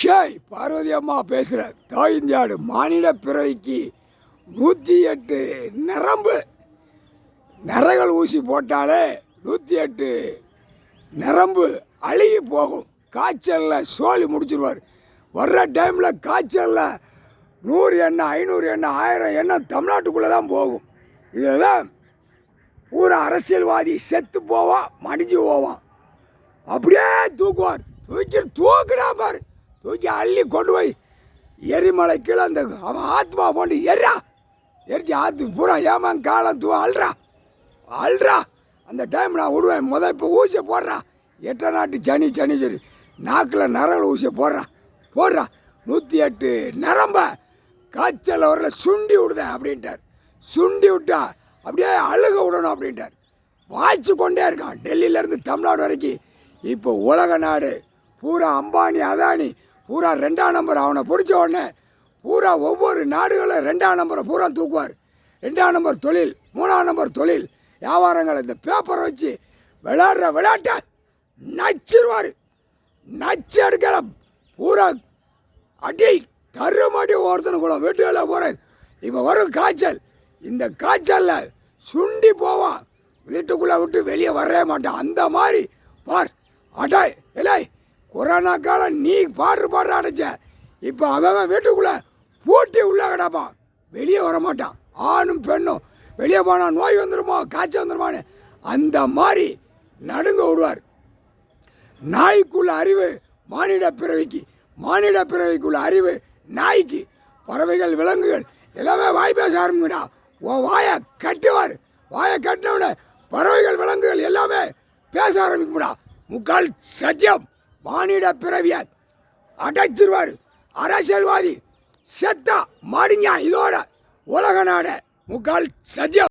ஜெய் பார்வதி அம்மா பேசுகிறேன். தாய் இந்தியாடு மானிட பிறவிக்கு 108 நரம்பு நரைகள் ஊசி போட்டாலே 108 நரம்பு அழுகி போகும். காய்ச்சலில் சோழி முடிச்சிருவார். வர்ற டைமில் காய்ச்சலில் 100 எண்ணெய் 500 எண்ணெய் 1000 எண்ணெய் தமிழ்நாட்டுக்குள்ளே தான் போகும். இதில் தான் பூரா அரசியல்வாதி செத்து போவான், மடிஞ்சு போவான். அப்படியே தூக்குவார். தூக்கினா பாரு, தூக்கி அள்ளி கொண்டு போய் எரிமலை கீழே அந்த அவன் ஆத்மா போட்டு எரிச்சு ஆற்று பூரா ஏமான் காலம் அல்றா. அந்த டைம் நான் விடுவேன். இப்போ ஊசியை போடுறா, 8 நாட்டு சனி சரி நாக்கில் நரல் ஊசியை போடுறா 108 நரம்ப காய்ச்சல் வரல சுண்டி விடுதேன் அப்படின்ட்டார். சுண்டி விட்டா அப்படியே அழுக விடணும் அப்படின்ட்டார். வாய்ச்சி கொண்டே இருக்கான் டெல்லியிலேருந்து தமிழ்நாடு வரைக்கும். இப்போ உலக நாடு பூரா அம்பானி அதானி பூரா 2ஆம் நம்பர் அவனை பிடிச்ச உடனே பூரா ஒவ்வொரு நாடுகளும் 2ஆம் நம்பரை பூரா தூக்குவார். 2ஆம் நம்பர் தொழில், 3ஆம் நம்பர் தொழில் வியாபாரங்கள். இந்த பேப்பரை வச்சு விளையாடுற விளையாட்டை நச்சிருவார். நச்சு எடுக்கிற பூரா அடி தருமடி ஒருத்தனுக்குள்ள வீட்டுகளை போகிறேன். இப்போ வரும் காய்ச்சல், இந்த காய்ச்சலில் சுண்டி போவான். வீட்டுக்குள்ளே விட்டு வெளியே வரவே மாட்டான். அந்த மாதிரி பார் அட்டாய் இல்லை. கொரோனா காலம் நீ பாடுற அடைச்ச. இப்போ அவன் வீட்டுக்குள்ளே பூட்டி உள்ளே கிடப்பான், வெளியே வர மாட்டான். ஆணும் பெண்ணும் வெளியே போனால் நோய் வந்துடுமோ காய்ச்சல் வந்துடுமான்னு அந்த மாதிரி நடுங்க விடுவார். நாய்க்குள்ள அறிவு மானிட பிறவிக்கு, மானிட பிறவிக்குள்ள அறிவு நாய்க்கு. பறவைகள் விலங்குகள் எல்லாமே வாய் பேச ஆரம்பிங்கடா. உன் வாயை கட்டுவார். வாயை கட்டினவுடனே பறவைகள் விலங்குகள் எல்லாமே பேச ஆரம்பிக்கும்டா. முக்கால் சத்தியம் மானிட பிறவியை அடைச்சிருவார். அரசியல்வாதி செத்தா மாடிங்க இதோட உலக நாட முக்கால் சத்தியம்.